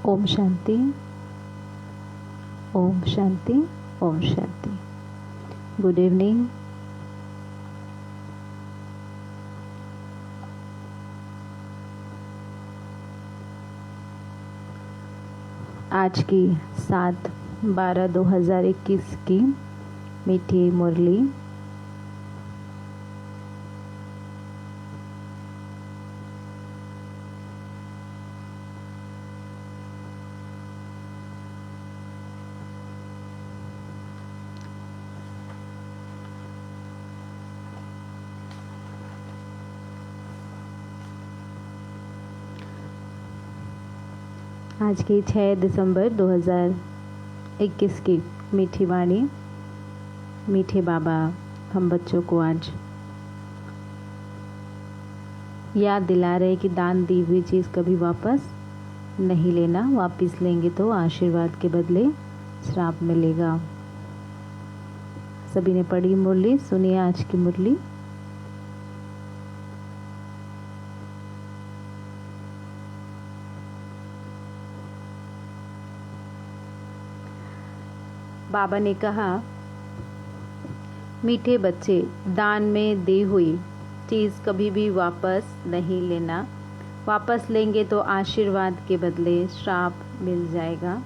Om Shanti, Om Shanti, Om Shanti. Good evening. आज की 7/12/2021 की मीठी मुरली आज की 6 दिसंबर 2021 की मीठी वाणी। मीठे बाबा हम बच्चों को आज याद दिला रहे कि दान दी हुई चीज़ कभी वापस नहीं लेना, वापस लेंगे तो आशीर्वाद के बदले श्राप मिलेगा। सभी ने पढ़ी मुरली, सुनिए आज की मुरली। बाबा ने कहा, मीठे बच्चे, दान में दी हुई चीज़ कभी भी वापस नहीं लेना, वापस लेंगे तो आशीर्वाद के बदले श्राप मिल जाएगा।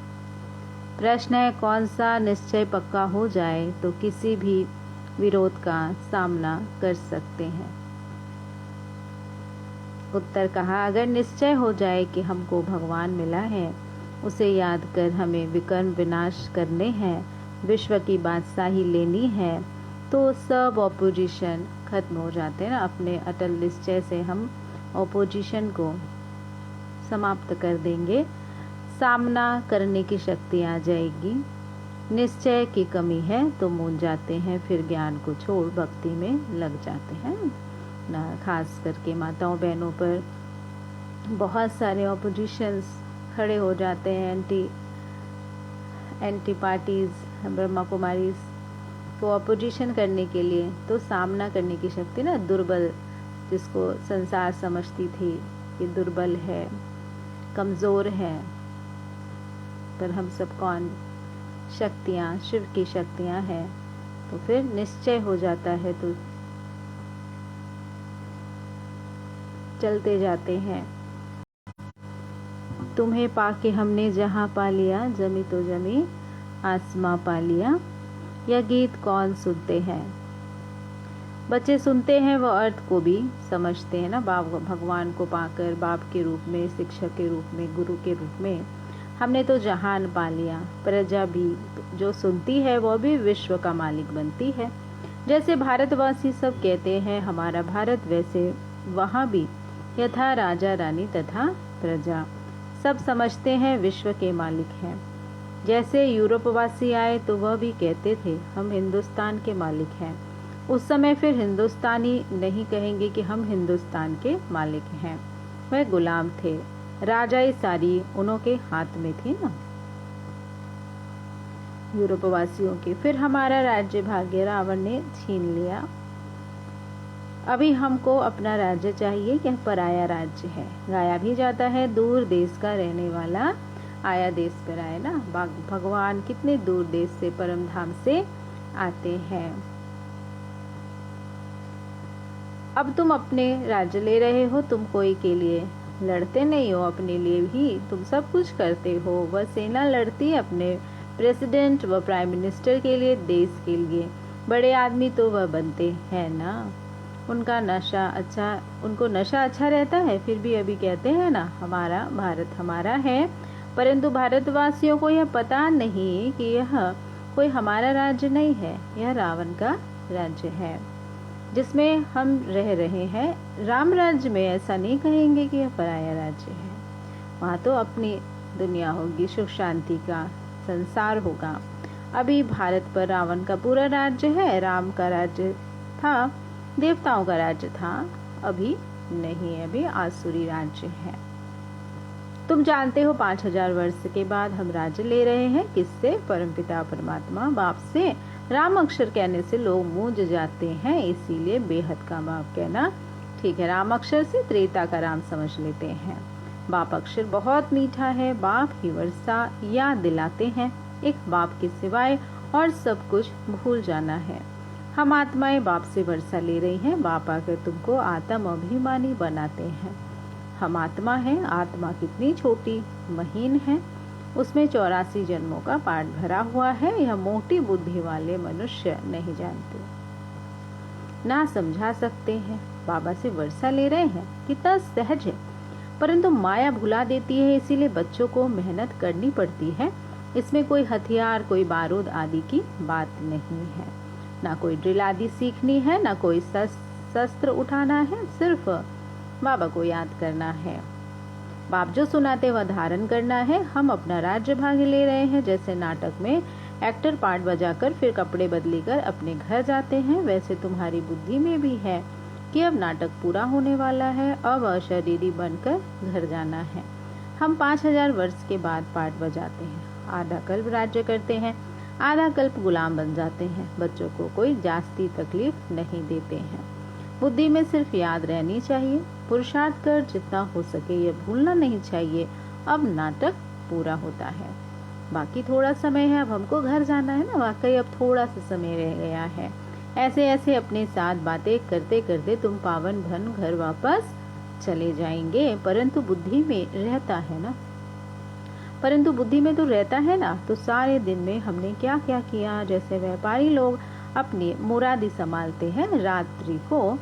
प्रश्न है, कौन सा निश्चय पक्का हो जाए तो किसी भी विरोध का सामना कर सकते हैं। उत्तर कहा, अगर निश्चय हो जाए कि हमको भगवान मिला है, उसे याद कर हमें विकर्म विनाश करने हैं, विश्व की बादशाही लेनी है, तो सब ऑपोजिशन खत्म हो जाते हैं ना। अपने अटल निश्चय से हम ऑपोजिशन को समाप्त कर देंगे, सामना करने की शक्ति आ जाएगी। निश्चय की कमी है तो मूंझ जाते हैं, फिर ज्ञान को छोड़ भक्ति में लग जाते हैं ना। खास करके माताओं बहनों पर बहुत सारे ऑपोजिशंस खड़े हो जाते हैं, एंटी पार्टीज, ब्रह्मा कुमारीज को अपोजिशन करने के लिए, तो सामना करने की शक्ति ना, दुर्बल, जिसको संसार समझती थी कि दुर्बल है, कमज़ोर है, पर हम सब कौन, शक्तियाँ, शिव की शक्तियाँ हैं। तो फिर निश्चय हो जाता है तो चलते जाते हैं। तुम्हें पाके हमने जहाँ पा लिया, जमी तो जमी आसमां पा लिया। यह गीत कौन सुनते हैं? बच्चे सुनते हैं, वह अर्थ को भी समझते हैं ना। भगवान को पाकर बाप के रूप में, शिक्षक के रूप में, गुरु के रूप में हमने तो जहान पा लिया। प्रजा भी जो सुनती है वह भी विश्व का मालिक बनती है। जैसे भारतवासी सब कहते हैं हमारा भारत, वैसे वहाँ भी यथा राजा रानी तथा प्रजा सब समझते हैं विश्व के मालिक हैं। जैसे यूरोपवासी आए तो वह भी कहते थे हम हिंदुस्तान के मालिक हैं। उस समय फिर हिंदुस्तानी नहीं कहेंगे कि हम हिंदुस्तान के मालिक हैं, वह गुलाम थे। राजाई सारी उन्हों के हाथ में थी ना, यूरोपवासियों के। फिर हमारा राज्य भाग्य रावण ने छीन लिया। अभी हमको अपना राज्य चाहिए, यह पराया राज्य है। गाया भी जाता है, दूर देश का रहने वाला आया देश पर आए ना। भगवान कितने दूर देश से, परम धाम से आते हैं। अब तुम अपने राज्य ले रहे हो, तुम कोई के लिए लड़ते नहीं हो, अपने लिए ही तुम सब कुछ करते हो। वह सेना लड़ती है अपने प्रेसिडेंट व प्राइम मिनिस्टर के लिए, देश के लिए। बड़े आदमी तो वह बनते हैं ना, उनका नशा अच्छा, उनको नशा अच्छा रहता है, फिर भी अभी कहते हैं ना हमारा भारत हमारा है। परंतु भारतवासियों को यह पता नहीं कि यह कोई हमारा राज्य नहीं है, यह रावण का राज्य है जिसमें हम रह रहे हैं। राम राज्य में ऐसा नहीं कहेंगे कि यह पराया राज्य है। वहाँ तो अपनी दुनिया होगी, सुख शांति का संसार होगा। अभी भारत पर रावण का पूरा राज्य है। राम का राज्य था, देवताओं का राज्य था, अभी नहीं, अभी आसुरी राज्य है। तुम जानते हो 5000 वर्ष के बाद हम राज्य ले रहे हैं। किससे? परमपिता परमात्मा बाप से। राम अक्षर कहने से लोग मूंझ जाते हैं, इसीलिए बेहद का बाप कहना ठीक है। राम अक्षर से त्रेता का राम समझ लेते हैं। बाप अक्षर बहुत मीठा है, बाप ही वर्षा याद दिलाते हैं। एक बाप के सिवाय और सब कुछ भूल जाना है। हम आत्माएं बाप से वर्षा ले रही हैं, बाप आकर तुमको आत्म अभिमानी बनाते हैं। हम आत्मा हैं, आत्मा कितनी छोटी महीन है, उसमें 84 जन्मों का पाठ भरा हुआ है। यह मोटी बुद्धि वाले मनुष्य नहीं जानते, ना समझा सकते हैं। बाबा से वर्षा ले रहे हैं, कितना सहज है, परंतु माया भुला देती है, इसीलिए बच्चों को मेहनत करनी पड़ती है। इसमें कोई हथियार, कोई बारूद आदि की बात नहीं है, ना कोई ड्रिल आदि सीखनी है, ना कोई शस्त्र उठाना है, सिर्फ बाबा को याद करना है। बाप जो सुनाते वह धारण करना है। हम अपना राज्य भाग ले रहे हैं। जैसे नाटक में एक्टर पार्ट बजाकर फिर कपड़े बदली कर अपने घर जाते हैं, वैसे तुम्हारी बुद्धि में भी है कि अब नाटक पूरा होने वाला है, अब अशरीरी बनकर घर जाना है। हम 5000 वर्ष के बाद पार्ट बजाते हैं, आधा कल्प राज्य करते हैं, आधा कल्प गुलाम बन जाते हैं। बच्चों को कोई जास्ती तकलीफ नहीं देते हैं। बुद्धि में सिर्फ याद रहनी चाहिए, पुरुषार्थ कर जितना हो सके ये भूलना नहीं चाहिए। अब नाटक पूरा होता है, बाकी थोड़ा समय है, अब हमको घर जाना है ना, वाकई अब थोड़ा सा समय रह गया है। ऐसे ऐसे अपने साथ बातें करते करते तुम पावन भन घर वापस चले जाएंगे। परंतु बुद्धि में रहता है ना, परंतु बुद्धि में तो रहता है ना, तो सारे दिन में हमने क्या क्या किया। जैसे व्यापारी लोग अपनी मुरादी संभालते हैं रात्रि को,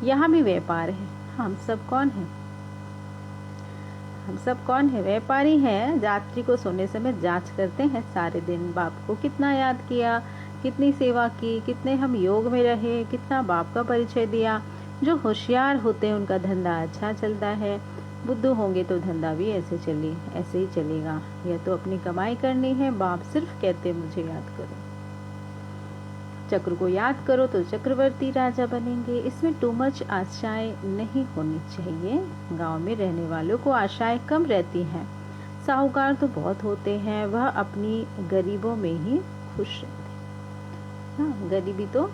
यहाँ भी व्यापार है। हम सब कौन है? हम सब कौन है? व्यापारी हैं। रात्रि को सोने समय जांच करते हैं सारे दिन बाप को कितना याद किया, कितनी सेवा की, कितने हम योग में रहे, कितना बाप का परिचय दिया। जो होशियार होते हैं उनका धंधा अच्छा चलता है, बुद्धू होंगे तो धंधा भी ऐसे ही चलेगा। यह तो अपनी कमाई करनी है। बाप सिर्फ कहते मुझे याद करो, चक्र को याद करो तो चक्रवर्ती राजा बनेंगे। इसमें टू मच आशाएं नहीं होनी चाहिए। गांव में रहने वालों को आशाएं कम रहती हैं, साहूकार तो बहुत होते हैं, वह अपनी गरीबों में ही खुश रहते हैं। हाँ, गरीबी तो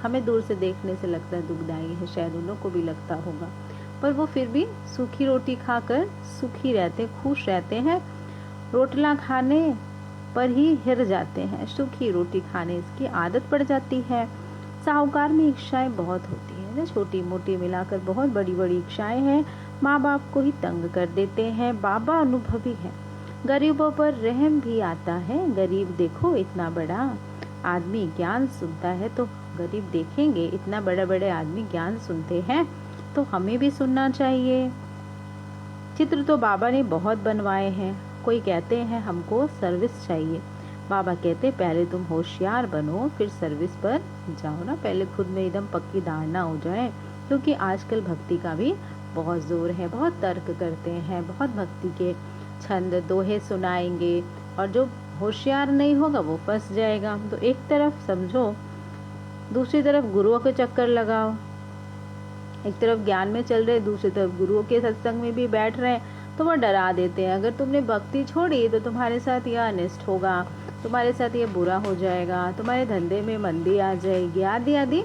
हमें दूर से देखने से लगता है दुखदाई है, शायद उन लोग को भी लगता होगा, पर वो फिर भी सूखी रोटी खाकर सुखी रहते, खुश रहते हैं। रोटला खाने पर ही हिर जाते हैं, सूखी रोटी खाने इसकी आदत पड़ जाती है। साहूकार में इच्छाएं बहुत होती है, छोटी मोटी मिलाकर बहुत बड़ी बड़ी इच्छाएं हैं। माँ बाप को ही तंग कर देते हैं। बाबा अनुभवी है, गरीबों पर रहम भी आता है। गरीब देखो इतना बड़ा आदमी ज्ञान सुनता है, तो गरीब देखेंगे इतना बड़े बड़े आदमी ज्ञान सुनते हैं, तो हमें भी सुनना चाहिए। चित्र तो बाबा ने बहुत बनवाए हैं। कोई कहते हैं हमको सर्विस चाहिए, बाबा कहते पहले तुम होशियार बनो फिर सर्विस पर जाओ ना, पहले खुद में एकदम पक्की धारणा हो जाए। क्योंकि आजकल भक्ति का भी बहुत जोर है, बहुत तर्क करते हैं, बहुत भक्ति के छंद दोहे सुनाएंगे, और जो होशियार नहीं होगा वो फंस जाएगा। तो एक तरफ समझो, दूसरी तरफ गुरुओं के चक्कर लगाओ। एक तरफ ज्ञान में चल रहे, दूसरी तरफ गुरुओं के सत्संग में भी बैठ रहे, तो वो डरा देते हैं। अगर तुमने भक्ति छोड़ी तो तुम्हारे साथ यह अनिष्ट होगा, तुम्हारे साथ ये बुरा हो जाएगा, तुम्हारे धंधे में मंदी आ जाएगी, आदि आदि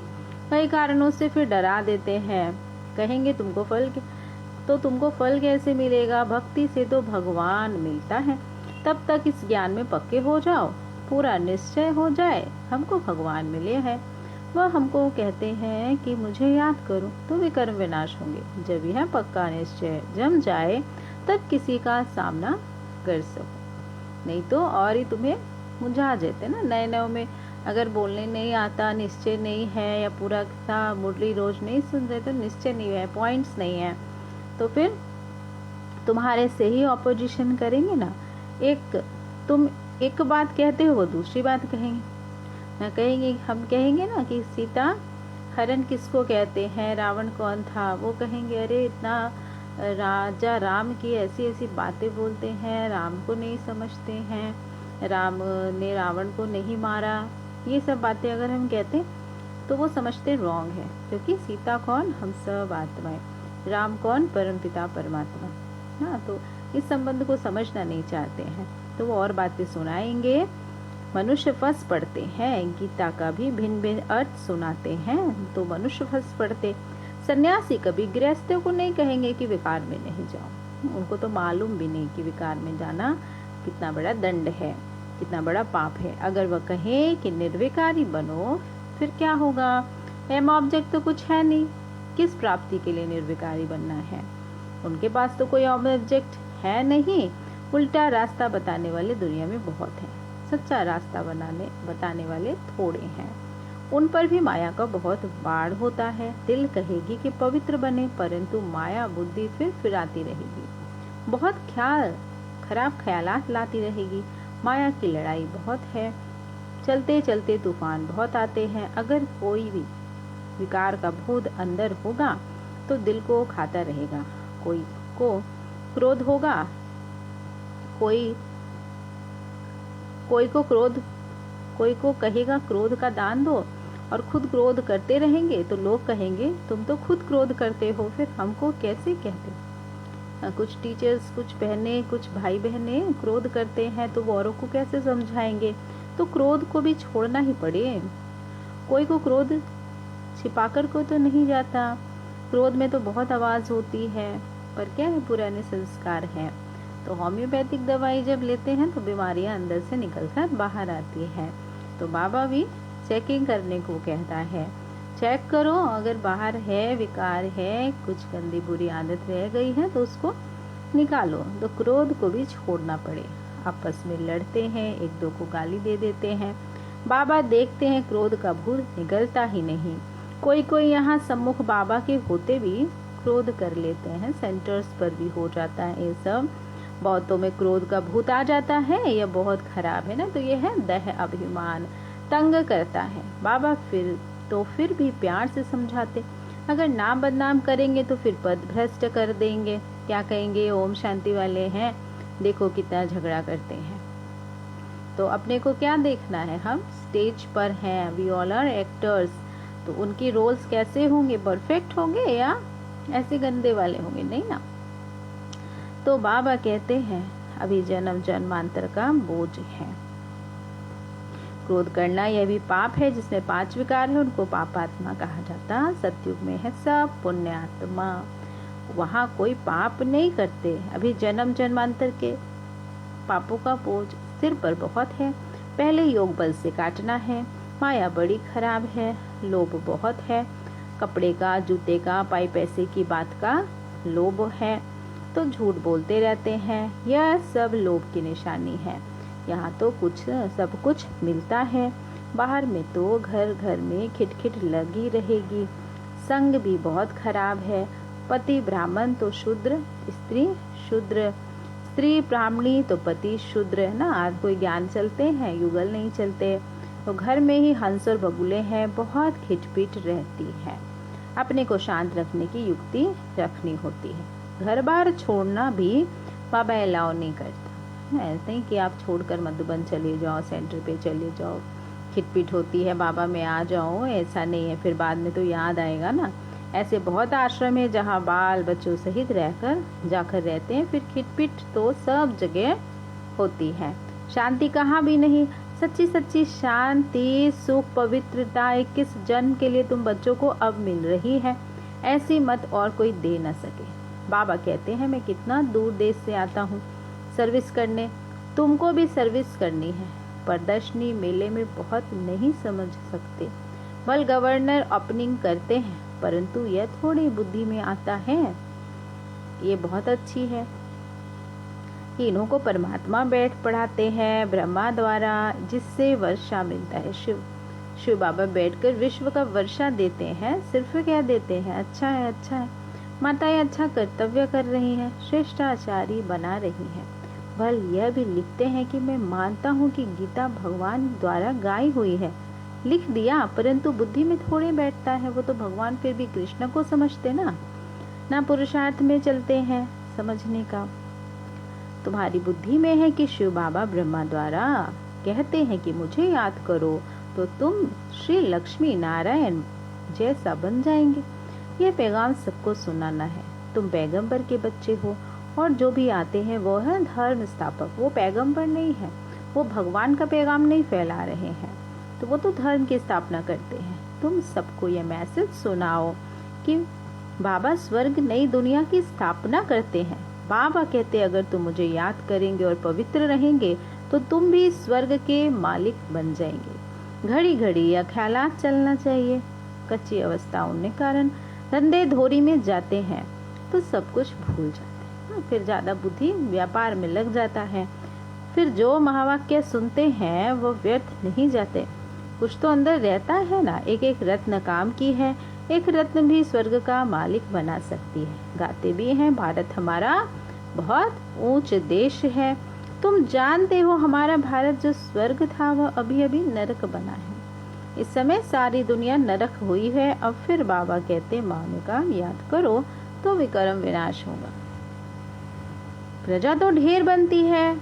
कई कारणों से फिर डरा देते हैं। कहेंगे तुमको फल कैसे मिलेगा? भक्ति से तो भगवान मिलता है। तब तक इस ज्ञान में पक्के हो जाओ, पूरा निश्चय हो जाए हमको भगवान मिले हैं। वह हमको कहते हैं कि मुझे याद करो तो विकर्म विनाश होंगे। जब यह पक्का निश्चय जम जाए तब किसी का सामना कर सको, नहीं तो और ही तुम्हें मुझा जाते ना। नए नए में अगर बोलने नहीं आता, निश्चय नहीं है, या पूरा सा मुरली रोज नहीं सुन रहे, तो निश्चय नहीं है, पॉइंट्स नहीं है, तो फिर तुम्हारे से ही ऑपोजिशन करेंगे ना। तुम एक बात कहते हो वो दूसरी बात कहेंगे ना। हम कहेंगे ना कि सीता हरण किसको कहते हैं, रावण कौन था, वो कहेंगे अरे इतना राजा राम की ऐसी ऐसी बातें बोलते हैं, राम को नहीं समझते हैं, राम ने रावण को नहीं मारा। ये सब बातें अगर हम कहते तो वो समझते रॉन्ग है, क्योंकि सीता कौन? हम सब आत्माएं, राम कौन? परमपिता परमात्मा ना। तो इस संबंध को समझना नहीं चाहते हैं, तो वो और बातें सुनाएंगे। मनुष्य फंस पड़ते हैं, गीता का भी भिन्न भिन्न अर्थ सुनाते हैं, तो मनुष्य फंस पड़ते। सन्यासी कभी गृहस्थों को नहीं कहेंगे कि विकार में नहीं जाओ। उनको तो मालूम भी नहीं कि विकार में जाना कितना बड़ा दंड है, कितना बड़ा पाप है। अगर वह कहें कि निर्विकारी बनो, फिर क्या होगा? एम ऑब्जेक्ट तो कुछ है नहीं, किस प्राप्ति के लिए निर्विकारी बनना है? उनके पास तो कोई ऑब्जेक्ट है नहीं। उल्टा रास्ता बताने वाले दुनिया में बहुत हैं, सच्चा रास्ता बताने वाले थोड़े हैं। उन पर भी माया का बहुत बाढ़ होता है। दिल कहेगी कि पवित्र बने, परंतु माया बुद्धि फिर आती रहेगी, बहुत खराब ख्यालात लाती रहेगी। माया की लड़ाई बहुत है, चलते चलते तूफान बहुत आते हैं। अगर कोई भी विकार का भूत अंदर होगा तो दिल को खाता रहेगा। कोई को क्रोध होगा, कोई को कहेगा क्रोध का दान दो, और खुद क्रोध करते रहेंगे तो लोग कहेंगे तुम तो खुद क्रोध करते हो, फिर हमको कैसे कहते? कुछ टीचर्स, कुछ बहनें, कुछ भाई बहने क्रोध करते हैं तो वो औरों को कैसे समझाएंगे? तो क्रोध को भी छोड़ना ही पड़े। कोई को क्रोध छिपाकर को तो नहीं जाता। क्रोध में तो बहुत आवाज होती है, पर क्या है, पुराने संस्कार हैं। तो होम्योपैथिक दवाई जब लेते हैं तो बीमारियां अंदर से निकलकर बाहर आती है। तो बाबा भी चेकिंग करने को कहता है, चेक करो, अगर बाहर है, विकार है, कुछ गंदी बुरी आदत रह गई है तो उसको निकालो। तो क्रोध को भी छोड़ना पड़े। आपस में लड़ते हैं, एक दो को गाली दे देते हैं। बाबा देखते हैं क्रोध का भूत निकलता ही नहीं। कोई यहाँ सम्मुख बाबा के होते भी क्रोध कर लेते हैं। सेंटर्स पर भी हो जाता है ये सब। बहुतों में क्रोध का भूत आ जाता है, यह बहुत खराब है ना। तो यह है दह अभिमान, तंग करता है। बाबा फिर भी प्यार से समझाते, अगर नाम बदनाम करेंगे तो फिर पद भ्रष्ट कर देंगे। क्या कहेंगे, ओम शांति वाले हैं, देखो कितना झगड़ा करते हैं। तो अपने को क्या देखना है, हम स्टेज पर हैं, वी ऑल आर एक्टर्स। तो उनकी रोल्स कैसे होंगे, परफेक्ट होंगे या ऐसे गंदे वाले होंगे? नहीं ना। तो बाबा कहते हैं अभी जन्म जन्मांतर का बोझ है। क्रोध करना यह भी पाप है। जिसमें 5 विकार है उनको पापात्मा कहा जाता। सतयुग में है सब पुण्यात्मा, वहाँ कोई पाप नहीं करते। अभी जन्म जन्मांतर के पापों का बोझ सिर पर बहुत है। पहले योग बल से काटना है। माया बड़ी खराब है, लोभ बहुत है। कपड़े का, जूते का, पाई पैसे की बात का लोभ है, तो झूठ बोलते रहते हैं। यह सब लोभ की निशानी है। यहाँ तो सब कुछ मिलता है, बाहर में तो घर घर में खिटखिट लगी रहेगी। संग भी बहुत खराब है। पति ब्राह्मण तो शूद्र, स्त्री शूद्र, स्त्री ब्राह्मणी तो पति शूद्र, है ना। आज कोई ज्ञान चलते हैं, युगल नहीं चलते। तो घर में ही हंस और बगुले हैं, बहुत खिटपिट रहती है। अपने को शांत रखने की युक्ति रखनी होती है। घर बार छोड़ना भी बाबा अलाउ नहीं करता। ऐसा नहीं कि आप छोड़कर मधुबन चले जाओ, सेंटर पे चले जाओ, खिटपिट होती है, बाबा मैं आ जाऊँ, ऐसा नहीं है। फिर बाद में तो याद आएगा ना। ऐसे बहुत आश्रम है जहाँ बाल बच्चों सहित जाकर रहते हैं, फिर खिटपिट तो सब जगह होती है। शांति कहाँ भी नहीं। सच्ची शांति, सुख, पवित्रता 21 जन्म के लिए तुम बच्चों को अब मिल रही है, ऐसी मत और कोई दे न सके। बाबा कहते हैं मैं कितना दूर देश से आता हूँ सर्विस करने, तुमको भी सर्विस करनी है। प्रदर्शनी मेले में बहुत नहीं समझ सकते। बल गवर्नर ओपनिंग करते हैं, परंतु यह थोड़ी बुद्धि में आता है। ये बहुत अच्छी है। इन्हों को परमात्मा बैठ पढ़ाते हैं ब्रह्मा द्वारा, जिससे वर्षा मिलता है। शिव बाबा बैठकर विश्व का वर्षा देते हैं। सिर्फ कह देते हैं अच्छा है, अच्छा है। माताएं अच्छा कर्तव्य कर रही हैं, श्रेष्ठाचारी बना रही हैं। बल यह भी लिखते हैं कि मैं मानता हूँ कि गीता भगवान द्वारा गाई हुई है। लिख दिया, परंतु बुद्धि में थोड़े बैठता है। वो तो भगवान फिर भी कृष्ण को समझते ना पुरुषार्थ में चलते हैं समझने का। तुम्हारी बुद्धि में है कि शिव बाबा ब्रह्मा द्वारा कहते हैं कि मुझे याद करो तो तुम श्री लक्ष्मी नारायण जैसा बन जाएंगे। यह पैगाम सबको सुनाना है। तुम पैगंबर के बच्चे हो, और जो भी आते हैं वो है धर्म स्थापक। वो पैगंबर नहीं है, वो भगवान का पैगाम नहीं फैला रहे हैं, तो वो तो धर्म की स्थापना करते हैं। तुम सबको यह मैसेज सुनाओ कि बाबा स्वर्ग नई दुनिया की स्थापना करते हैं। बाबा कहते अगर तुम मुझे याद करेंगे और पवित्र रहेंगे तो तुम भी स्वर्ग के मालिक बन जाएंगे। घड़ी घड़ी या ख्यालात चलना चाहिए। कच्ची अवस्था होने कारण धंधे धोरी में जाते हैं तो सब कुछ भूल जाते हैं। फिर ज्यादा बुद्धि व्यापार में लग जाता है। फिर जो महावाक्य सुनते हैं वो व्यर्थ नहीं जाते। कुछ तो अंदर रहता है ना। एक एक रत्न काम की है। एक रत्न भी स्वर्ग का मालिक बना सकती है। गाते भी हैं भारत हमारा बहुत ऊंच देश है। तुम जानते हो हमारा भारत जो स्वर्ग था वह अभी अभी नरक बना है। इस समय सारी दुनिया नरक हुई है। अब फिर बाबा कहते मानो का याद करो तो विक्रम विनाश होगा। प्रजा तो ढेर बनती है,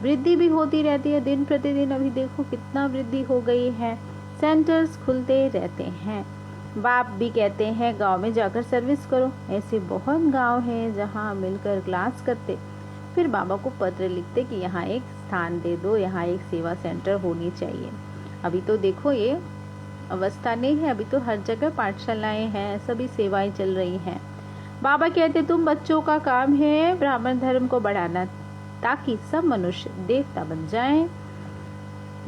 वृद्धि भी होती रहती है दिन प्रतिदिन। अभी देखो कितना वृद्धि हो गई है। सेंटर्स खुलते रहते हैं। बाप भी कहते हैं गांव में जाकर सर्विस करो। ऐसे बहुत गांव हैं जहां मिलकर क्लास करते। फिर बाबा को पत्र लिखते कि यहाँ एक स्थान दे दो, यहाँ एक सेवा सेंटर होनी चाहिए। अभी तो देखो ये अवस्था नहीं है। अभी तो हर जगह पाठशालाएं हैं, सभी सेवाएं चल रही हैं। बाबा कहते तुम बच्चों का काम है ब्राह्मण धर्म को बढ़ाना ताकि सब मनुष्य देवता बन जाएं।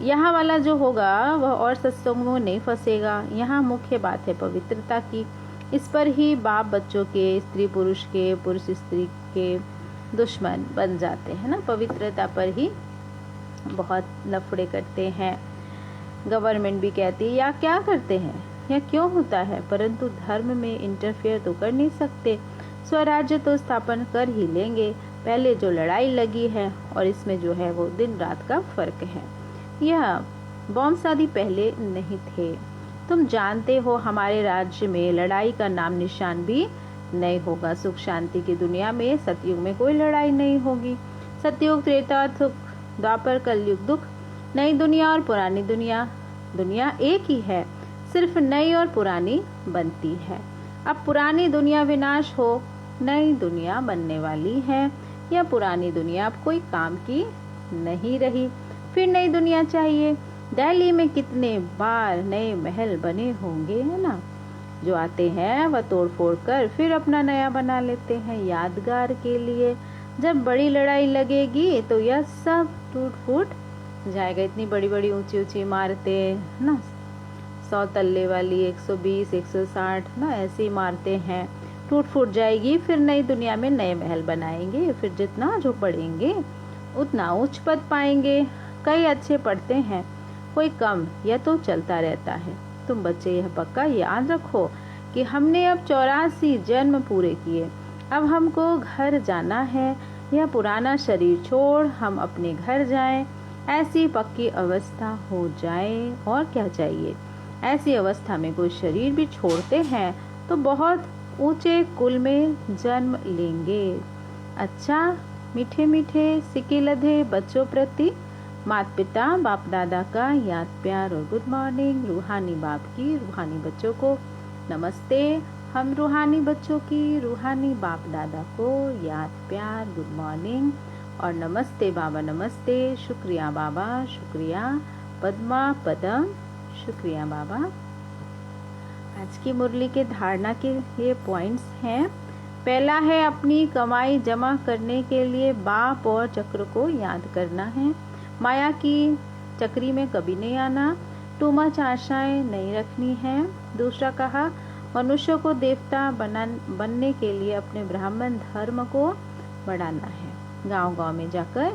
यहाँ वाला जो होगा वह और सत्संगों में नहीं फंसेगा। यहाँ मुख्य बात है पवित्रता की। इस पर ही बाप बच्चों के, स्त्री पुरुष के, पुरुष स्त्री के दुश्मन बन जाते हैं ना। पवित्रता पर ही बहुत लफड़े करते हैं। गवर्नमेंट भी कहती है या क्या करते हैं या क्यों होता है, परंतु धर्म में इंटरफेयर तो कर नहीं सकते। स्वराज्य तो स्थापन कर ही लेंगे। पहले जो लड़ाई लगी है और इसमें जो है वो दिन रात का फर्क है। यह बॉम्ब शादी पहले नहीं थे। तुम जानते हो हमारे राज्य में लड़ाई का नाम निशान भी नहीं होगा। सुख शांति की दुनिया में सतयुग में कोई लड़ाई नहीं होगी। सतयुग, त्रेता, सुख, द्वापर, कलयुग, दुख। नई दुनिया और पुरानी दुनिया, दुनिया एक ही है, सिर्फ नई और पुरानी बनती है। अब पुरानी दुनिया विनाश हो, नई दुनिया बनने वाली है। यह पुरानी दुनिया अब कोई काम की नहीं रही। फिर नई दुनिया चाहिए। दिल्ली में कितने बार नए महल बने होंगे, है ना। जो आते हैं वह तोड़ फोड़ कर फिर अपना नया बना लेते हैं यादगार के लिए। जब बड़ी लड़ाई लगेगी तो यह सब टूट फूट जाएगा। इतनी बड़ी बड़ी ऊंची ऊंची इमारतें ना, 100 तल्ले वाली, 120, 160 ना, ऐसी इमारतें हैं, टूट फूट जाएगी। फिर नई दुनिया में नए महल बनाएंगे। फिर जितना जो पढ़ेंगे उतना उच्च पद पाएंगे। कई अच्छे पढ़ते हैं, कोई कम, यह तो चलता रहता है। तुम बच्चे यह पक्का याद रखो कि हमने अब 84 जन्म पूरे किए। अब हमको घर जाना है। यह पुराना शरीर छोड़ हम अपने घर जाएं। ऐसी पक्की अवस्था हो जाए और क्या चाहिए। ऐसी अवस्था में कोई शरीर भी छोड़ते हैं तो बहुत ऊंचे कुल में जन्म लेंगे। अच्छा, मीठे मीठे सिके लधे बच्चों प्रति माता पिता बाप दादा का याद प्यार और गुड मॉर्निंग। रूहानी बाप की रूहानी बच्चों को नमस्ते। हम रूहानी बच्चों की रूहानी बाप दादा को याद प्यार गुड मॉर्निंग और नमस्ते बाबा, नमस्ते, शुक्रिया बाबा, शुक्रिया पद्मा पदम, शुक्रिया बाबा। आज की मुरली के धारणा के ये पॉइंट्स हैं। पहला है अपनी कमाई जमा करने के लिए बाप और चक्र को याद करना है। माया की चक्री में कभी नहीं आना। टू मच आशाएं नहीं रखनी है। दूसरा कहा मनुष्य को देवता बनने के लिए अपने ब्राह्मण धर्म को बढ़ाना है। गांव गांव में जाकर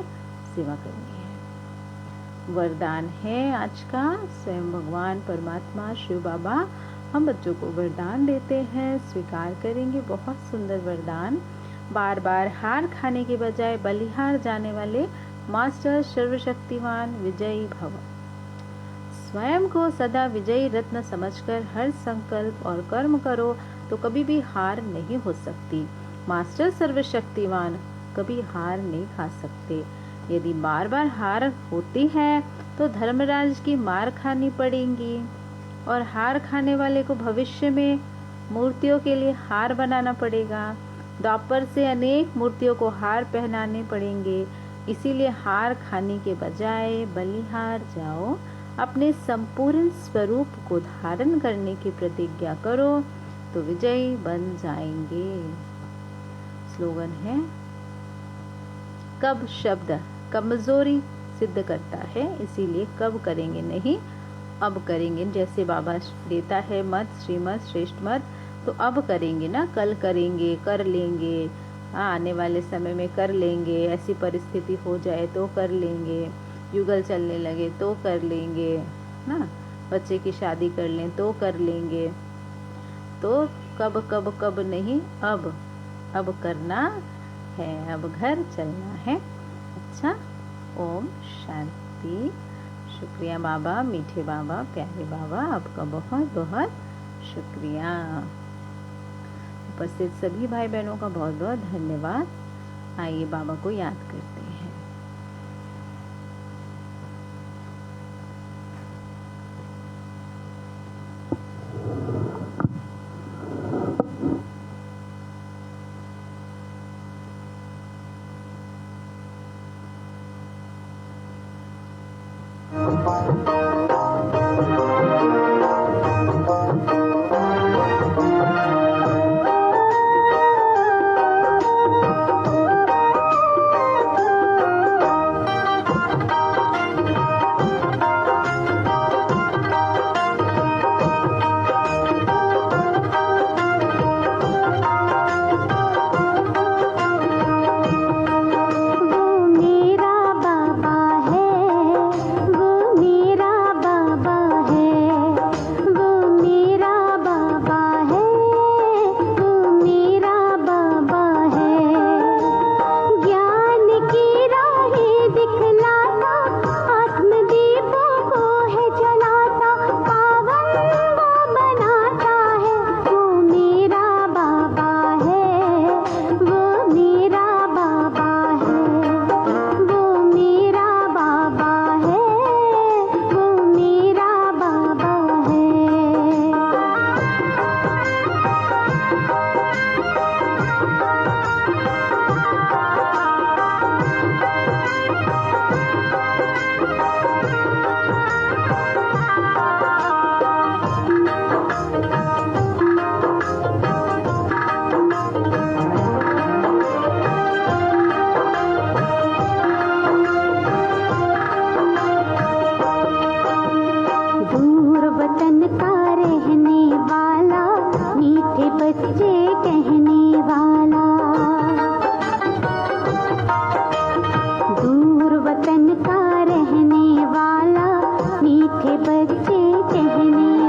सेवा करनी है। वरदान है आज का, स्वयं भगवान परमात्मा शिव बाबा हम बच्चों को वरदान देते हैं, स्वीकार करेंगे। बहुत सुंदर वरदान। बार बार हार खाने के बजाय बलिहार जाने वाले मास्टर सर्वशक्तिमान विजयी भव। स्वयं को सदा विजयी रत्न समझकर हर संकल्प और कर्म करो तो कभी भी हार नहीं हो सकती। मास्टर सर्वशक्तिमान कभी हार नहीं खा सकते। यदि बार बार हार होती है तो धर्मराज की मार खानी पड़ेगी और हार खाने वाले को भविष्य में मूर्तियों के लिए हार बनाना पड़ेगा। द्वापर से अनेक मूर्तियों को हार पहनाने पड़ेंगे। इसीलिए हार खाने के बजाय बलिहार जाओ। अपने संपूर्ण स्वरूप को धारण करने की प्रतिज्ञा करो। तो विजयी बन जाएंगे। स्लोगन है, कब शब्द कमजोरी सिद्ध करता है, इसीलिए कब करेंगे नहीं, अब करेंगे। जैसे बाबा देता है मत, श्रीमत, श्रेष्ठ मत, तो अब करेंगे ना, कल करेंगे, कर लेंगे, आने वाले समय में कर लेंगे, ऐसी परिस्थिति हो जाए तो कर लेंगे, युगल चलने लगे तो कर लेंगे ना, बच्चे की शादी कर लें तो कर लेंगे। तो कब कब कब नहीं, अब करना है, अब घर चलना है। अच्छा, ओम शांति। शुक्रिया बाबा, मीठे बाबा, प्यारे बाबा, आपका बहुत बहुत शुक्रिया। उपस्थित सभी भाई बहनों का बहुत बहुत धन्यवाद। आइए बाबा को याद करते हैं। वतन का रहने वाला, मीठे बच्चे कहने